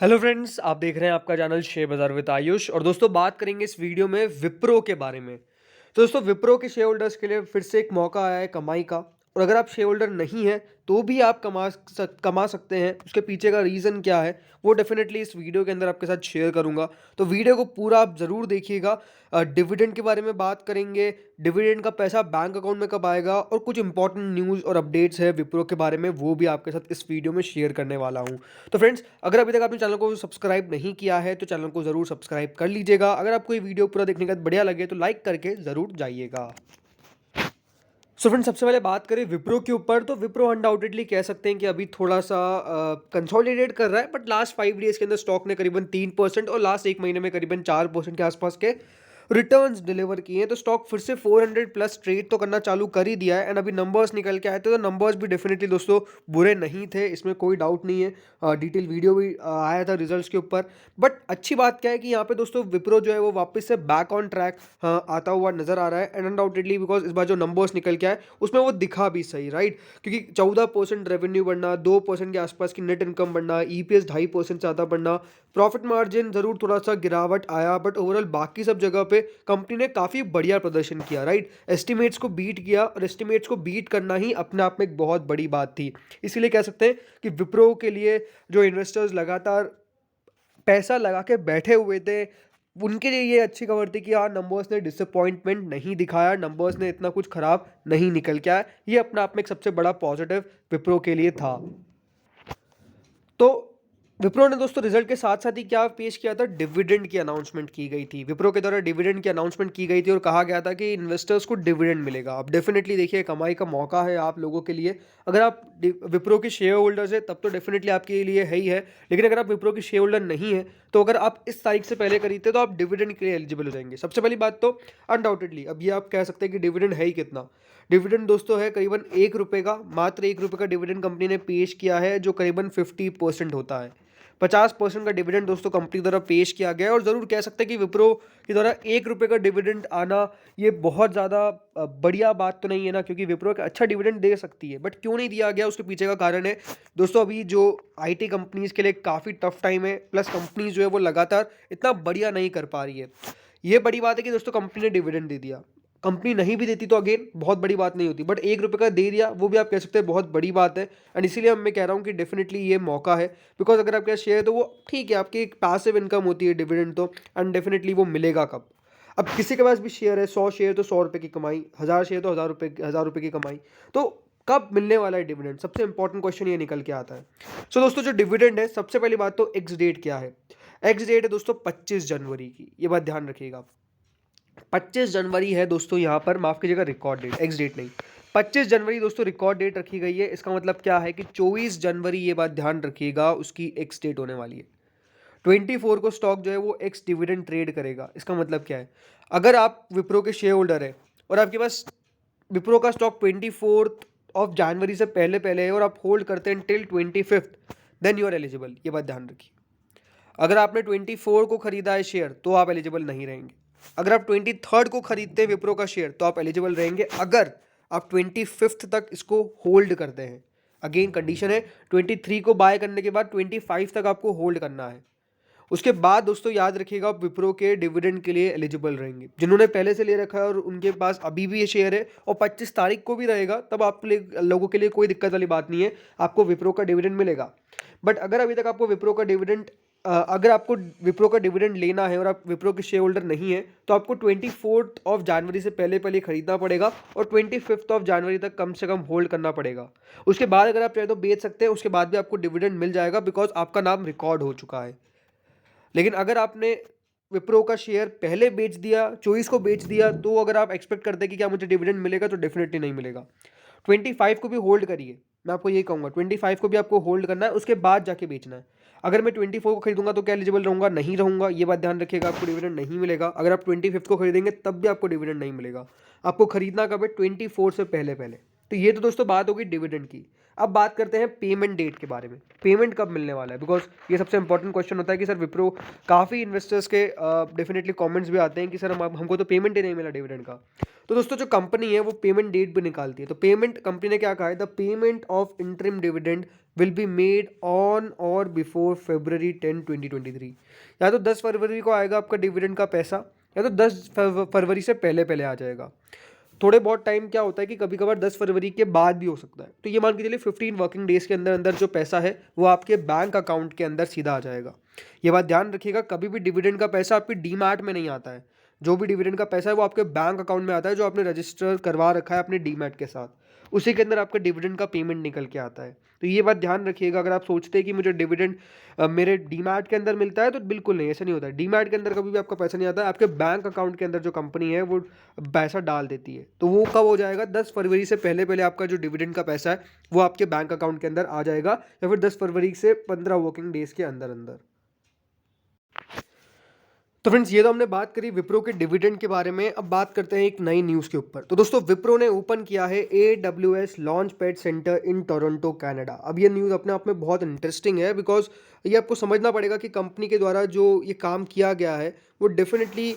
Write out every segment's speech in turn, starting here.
Hello friends, आप देख रहे हैं आपका चैनल शेयर बाजार विद आयुष। और दोस्तों, बात करेंगे इस वीडियो में विप्रो के बारे में। तो दोस्तों, विप्रो के शेयर होल्डर्स के लिए फिर से एक मौका आया है कमाई का। और अगर आप शेयर होल्डर नहीं हैं तो भी आप कमा सकते हैं। उसके पीछे का रीज़न क्या है वो डेफिनेटली इस वीडियो के अंदर आपके साथ शेयर करूंगा। तो वीडियो को पूरा आप ज़रूर देखिएगा। डिविडेंड के बारे में बात करेंगे, डिविडेंड का पैसा बैंक अकाउंट में कब आएगा, और कुछ इंपॉर्टेंट न्यूज़ और अपडेट्स है विप्रो के बारे में, वो भी आपके साथ इस वीडियो में शेयर करने वाला हूँ। तो फ्रेंड्स, अगर अभी तक आपने चैनल को सब्सक्राइब नहीं किया है तो चैनल को ज़रूर सब्सक्राइब कर लीजिएगा। अगर आपको ये वीडियो पूरा देखने का बढ़िया लगे तो लाइक करके ज़रूर जाइएगा। सो फ्रेंड्स, सबसे पहले बात करें विप्रो के ऊपर, तो विप्रो अनडाउटेडली कह सकते हैं कि अभी थोड़ा सा कंसोलिडेट कर रहा है। बट लास्ट 5 डेज के अंदर स्टॉक ने करीबन 3% और लास्ट एक महीने में करीबन 4% के आसपास के रिटर्न्स डिलीवर किए हैं। तो स्टॉक फिर से 400 प्लस ट्रेड तो करना चालू कर ही दिया है। एंड अभी नंबर्स निकल के आए थे, तो नंबर्स भी डेफिनेटली दोस्तों बुरे नहीं थे, इसमें कोई डाउट नहीं है। डिटेल वीडियो भी आया था रिजल्ट्स के ऊपर। बट अच्छी बात क्या है कि यहाँ पे दोस्तों विप्रो जो है वो वापस से बैक ऑन ट्रैक आता हुआ नजर आ रहा है। एंड अनडाउटेडली बिकॉज इस बार जो नंबर्स निकल के आए उसमें वो दिखा भी सही, राइट। क्योंकि 14% रेवेन्यू बढ़ना, 2% के आसपास की नेट इनकम बढ़ना, ईपीएस 2.5% ज़्यादा बढ़ना, प्रॉफिट मार्जिन जरूर थोड़ा सा गिरावट आया, बट ओवरऑल बाकी सब जगह पे कंपनी ने काफ़ी बढ़िया प्रदर्शन किया, राइट। एस्टिमेट्स को बीट किया, और एस्टिमेट्स को बीट करना ही अपने आप में एक बहुत बड़ी बात थी। इसीलिए कह सकते हैं कि विप्रो के लिए जो इन्वेस्टर्स लगातार पैसा लगा के बैठे हुए थे, उनके लिए ये अच्छी खबर थी कि हाँ, नंबर्स ने डिसअपॉइंटमेंट नहीं दिखाया, नंबर्स ने इतना कुछ खराब नहीं निकल के आया। ये अपने आप में एक सबसे बड़ा पॉजिटिव विप्रो के लिए था। तो विप्रो ने दोस्तों रिजल्ट के साथ साथ ही क्या पेश किया था, डिविडेंड की अनाउंसमेंट की गई थी। विप्रो के द्वारा डिविडेंड की अनाउंसमेंट की गई थी और कहा गया था कि इन्वेस्टर्स को डिविडेंड मिलेगा। अब डेफिनेटली देखिए, कमाई का मौका है आप लोगों के लिए। अगर आप विप्रो के शेयर होल्डर्स है तब तो डेफिनेटली आपके लिए है ही है। लेकिन अगर आप विप्रो के शेयर होल्डर नहीं है तो अगर आप इस तारीख से पहले खरीदते तो आप डिविडेंड के लिए एलिजिबल हो जाएंगे। सबसे पहली बात तो अनडाउटेडली अब ये आप कह सकते हैं कि डिविडेंड है ही कितना। डिविडेंड दोस्तों है करीबन 1 रुपये का, मात्र 1 रुपये का डिविडेंड कंपनी ने पेश किया है, जो करीबन 50% होता है। 50% का डिविडेंड दोस्तों कंपनी द्वारा पेश किया गया है। और ज़रूर कह सकते हैं कि विप्रो के द्वारा 1 रुपये का डिविडेंड आना ये बहुत ज़्यादा बढ़िया बात तो नहीं है ना, क्योंकि विप्रो एक अच्छा डिविडेंड दे सकती है। बट क्यों नहीं दिया गया, उसके पीछे का कारण है दोस्तों, अभी जो आईटी कंपनीज के लिए काफ़ी टफ टाइम है, प्लस कंपनीज जो है वो लगातार इतना बढ़िया नहीं कर पा रही है। ये बड़ी बात है कि दोस्तों कंपनी ने डिविडेंड दे दिया। कंपनी नहीं भी देती तो अगेन बहुत बड़ी बात नहीं होती, बट 1 रुपये का दे दिया, वो भी आप कह सकते हैं बहुत बड़ी बात है। एंड इसीलिए मैं कह रहा हूँ कि डेफिनेटली ये मौका है। बिकॉज अगर आपके शेयर है तो वो ठीक है, आपकी एक पैसिव इनकम होती है डिविडेंड तो, एंड डेफिनेटली वो मिलेगा कब। अब किसी के पास भी शेयर है, 100 शेयर तो 100 रुपये की कमाई, 1000 शेयर तो 1000 रुपये की कमाई। तो कब मिलने वाला है डिविडेंड, सबसे इंपॉर्टेंट क्वेश्चन ये निकल के आता है। सो दोस्तों, जो डिविडेंड है, सबसे पहली बात तो एक्स डेट क्या है। एक्स डेट है दोस्तों 25 जनवरी की, ये बात ध्यान रखिएगा। 25 जनवरी है दोस्तों, यहाँ पर माफ कीजिएगा, रिकॉर्ड डेट, एक्स डेट नहीं। 25 जनवरी दोस्तों रिकॉर्ड डेट रखी गई है। इसका मतलब क्या है कि 24 जनवरी, ये बात ध्यान रखिएगा, उसकी एक्स डेट होने वाली है। 24 को स्टॉक जो है वो एक्स डिविडेंड ट्रेड करेगा। इसका मतलब क्या है, अगर आप विप्रो के शेयर होल्डर है और आपके पास विप्रो का स्टॉक 24 जनवरी से पहले पहले है और आप होल्ड करते हैं till 25, then you are eligible. ये बात ध्यान रखिए। अगर आपने 24 को खरीदा है शेयर तो आप एलिजिबल नहीं रहेंगे। अगर आप 23 को खरीदते हैं विप्रो का शेयर तो आप एलिजिबल रहेंगे, अगर आप 25 तक इसको होल्ड करते हैं। अगेन कंडीशन है, 23 को बाय करने के बाद 25 तक आपको होल्ड करना है। उसके बाद दोस्तों याद रखिएगा, आप विप्रो के डिविडेंड के लिए एलिजिबल रहेंगे। जिन्होंने पहले से ले रखा है और उनके पास अभी भी ये शेयर है और 25 तारीख को भी रहेगा, तब आप लोगों के लिए कोई दिक्कत वाली बात नहीं है, आपको विप्रो का डिविडेंड मिलेगा। बट अगर अभी तक आपको विप्रो का डिविडेंड अगर आपको विप्रो का डिविडेंड लेना है और आप विप्रो के शेयर होल्डर नहीं है तो आपको 24 जनवरी से पहले पहले खरीदना पड़ेगा और 25 जनवरी तक कम से कम होल्ड करना पड़ेगा। उसके बाद अगर आप चाहे तो बेच सकते हैं, उसके बाद भी आपको डिविडेंड मिल जाएगा, बिकॉज आपका नाम रिकॉर्ड हो चुका है। लेकिन अगर आपने विप्रो का शेयर पहले बेच दिया, 24 को बेच दिया, तो अगर आप एक्सपेक्ट करते हैं कि क्या मुझे डिविडेंड मिलेगा, तो डेफिनेटली नहीं मिलेगा। 25 को भी होल्ड करिए, मैं आपको यही कहूँगा, 25 को भी आपको होल्ड करना है, उसके बाद जाके बेचना है। अगर मैं 24 को खरीदूंगा तो क्या एलिजिबल रहूंगा, नहीं रहूंगा। ये बात ध्यान रखिएगा, आपको डिविडेंड नहीं मिलेगा। अगर आप 25 को खरीदेंगे तब भी आपको डिविडेंड नहीं मिलेगा। आपको खरीदना कब है, 24 से पहले पहले। तो ये तो दोस्तों बात होगी डिविडेंड की। अब बात करते हैं पेमेंट डेट के बारे में, पेमेंट कब मिलने वाला है, बिकॉज ये सबसे इंपॉर्टेंट क्वेश्चन होता है कि सर विप्रो, काफ़ी इन्वेस्टर्स के डेफिनेटली कमेंट्स भी आते हैं कि सर हमको तो पेमेंट ही नहीं मिला डिविडेंड का। तो दोस्तों जो कंपनी है वो पेमेंट डेट भी निकालती है। तो पेमेंट कंपनी ने क्या कहा है, the payment of interim dividend will be made on और बिफोर February 10, 2023। या तो 10 फरवरी को आएगा आपका डिविडेंड का पैसा, या तो 10 फरवरी से पहले पहले आ जाएगा। थोड़े बहुत टाइम क्या होता है कि कभी कभार 10 फरवरी के बाद भी हो सकता है। तो ये मान के चलिए 15 वर्किंग डेज के अंदर अंदर जो पैसा है वो आपके बैंक अकाउंट के अंदर सीधा आ जाएगा। ये बात ध्यान रखिएगा, कभी भी डिविडेंड का पैसा आपके डीमैट में नहीं आता है। जो भी डिविडेंड का पैसा है वो आपके बैंक अकाउंट में आता है, जो आपने रजिस्टर करवा रखा है अपने डीमैट के साथ, उसी के अंदर आपका डिविडेंड का पेमेंट निकल के आता है। तो ये बात ध्यान रखिएगा, अगर आप सोचते हैं कि मुझे डिविडेंड मेरे डीमैट के अंदर मिलता है, तो बिल्कुल नहीं, ऐसा नहीं होता है। डीमैट के अंदर कभी भी आपका पैसा नहीं आता है, आपके बैंक अकाउंट के अंदर जो कंपनी है वो पैसा डाल देती है। तो वो कब हो जाएगा? 10 फरवरी से पहले पहले आपका जो डिविडेंड का पैसा है वो आपके बैंक अकाउंट के अंदर आ जाएगा, या फिर 10 फरवरी से 15 वर्किंग डेज के अंदर अंदर। तो फ्रेंड्स, ये तो हमने बात करी विप्रो के डिविडेंड के बारे में। अब बात करते हैं एक नई न्यूज़ के ऊपर। तो दोस्तों, विप्रो ने ओपन किया है AWS launch pad centre in Toronto Canada. अब ये न्यूज़ अपने आप में बहुत इंटरेस्टिंग है, बिकॉज ये आपको समझना पड़ेगा कि कंपनी के द्वारा जो ये काम किया गया है वो डेफिनेटली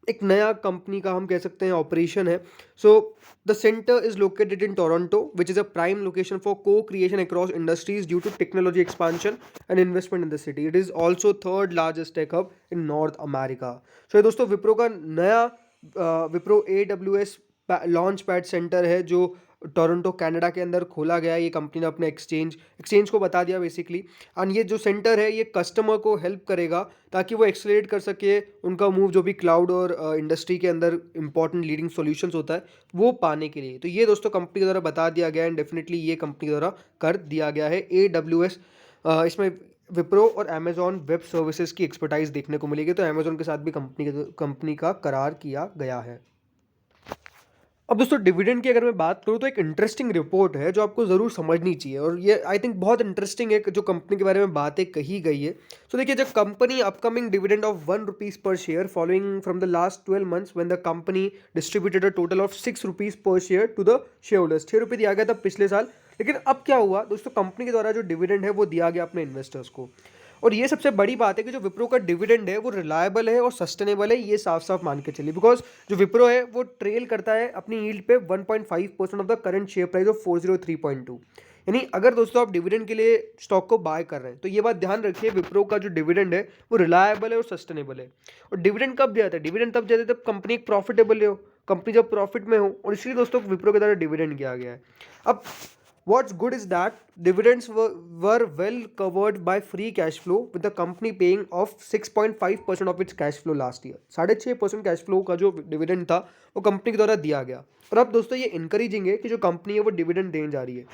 एक नया कंपनी का हम कह सकते हैं ऑपरेशन है। So the centre is located in Toronto which is a prime location for co creation across industries due to technology expansion and investment in the city. It is also third largest tech hub in North America. So ये दोस्तों विप्रो का नया Wipro AWS launch pad centre है जो Toronto Canada के अंदर खोला गया है। ये कंपनी ने अपने एक्सचेंज को बता दिया बेसिकली। एंड ये जो सेंटर है ये कस्टमर को हेल्प करेगा ताकि वो एक्सलेट कर सके उनका मूव जो भी क्लाउड और इंडस्ट्री के अंदर इंपॉर्टेंट लीडिंग सॉल्यूशंस होता है वो पाने के लिए। तो ये दोस्तों कंपनी के द्वारा बता दिया गया है, एंड डेफिनेटली ये कंपनी के द्वारा कर दिया गया है। AWS इसमें विप्रो और अमेजॉन वेब सर्विसेज की एक्सपर्टाइज देखने को मिलेगी। तो अमेजॉन के साथ भी कंपनी का करार किया गया है। अब दोस्तों, डिविडेंड की अगर मैं बात करूँ तो एक इंटरेस्टिंग रिपोर्ट है जो आपको ज़रूर समझनी चाहिए, और ये आई थिंक बहुत इंटरेस्टिंग है जो कंपनी के बारे में बातें कही गई है। तो देखिए, जब company upcoming dividend of ₹1 per share following from the last 12 months when the company distributed a total of ₹6 per share to the share holders. ₹6 दिया गया था पिछले साल, लेकिन अब क्या हुआ दोस्तों, कंपनी के द्वारा जो डिविडेंड है वो दिया गया अपने इन्वेस्टर्स को। और ये सबसे बड़ी बात है कि जो विप्रो का डिविडेंड है वो रिलायबल है और सस्टेनेबल है, ये साफ साफ मान के चलिए। बिकॉज जो विप्रो है वो ट्रेल करता है अपनी यील्ड पे 1.5% of the current share price of 403.2। यानी अगर दोस्तों आप डिविडेंड के लिए स्टॉक को बाय कर रहे हैं तो ये बात ध्यान रखिए, विप्रो का जो डिविडेंड है वो रिलायबल है और सस्टेनेबल है। और डिविडेंड कब जाता है? डिविडेंड तब जाता है जब कंपनी एक प्रॉफिटेबल हो, कंपनी जब प्रॉफिट में हो, और इसलिए दोस्तों विप्रो के द्वारा डिविडेंड किया गया है। अब what's good is that dividends were well covered by free cash flow, with the company paying off 6.5% of its cash flow last year। 6.5% cash flow का जो डिविडेंड था वो कंपनी के द्वारा दिया गया। और अब दोस्तों ये इनकरेजिंग है कि जो कंपनी है वो डिविडेंड देने जा रही है,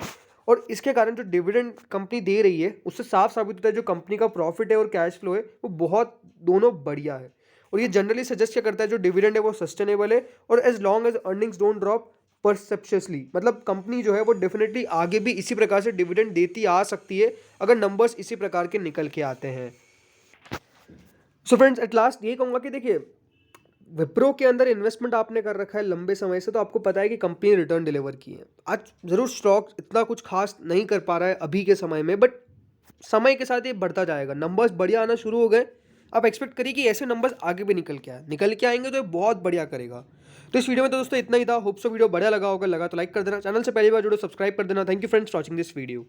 और इसके कारण जो डिविडेंड कंपनी दे रही है उससे साफ साबित होता है जो कंपनी का प्रॉफिट है और कैश फ्लो है वो बहुत दोनों बढ़िया है। और ये जनरली सजेस्ट क्या करता है, जो डिविडेंड है वो सस्टेनेबल है, और as long as earnings don't drop precipitously, मतलब कंपनी जो है वो डेफिनेटली आगे भी इसी प्रकार से डिविडेंड देती आ सकती है अगर नंबर्स इसी प्रकार के निकल के आते हैं। सो फ्रेंड्स, एट लास्ट ये कहूँगा कि देखिए, विप्रो के अंदर इन्वेस्टमेंट आपने कर रखा है लंबे समय से, तो आपको पता है कि कंपनी रिटर्न डिलीवर की है। आज ज़रूर स्टॉक इतना कुछ खास नहीं कर पा रहा है अभी के समय में, बट समय के साथ ये बढ़ता जाएगा, नंबर्स बढ़िया आना शुरू हो गए। आप एक्सपेक्ट करिए कि ऐसे नंबर्स आगे भी निकल के आएंगे, तो ये बहुत बढ़िया करेगा। तो इस वीडियो में तो दोस्तों इतना ही था। होप सो वीडियो बढ़िया लगा होगा, लगा तो लाइक कर देना, चैनल से पहली बार जुड़ो सब्सक्राइब कर देना। Thank you friends for watching this video.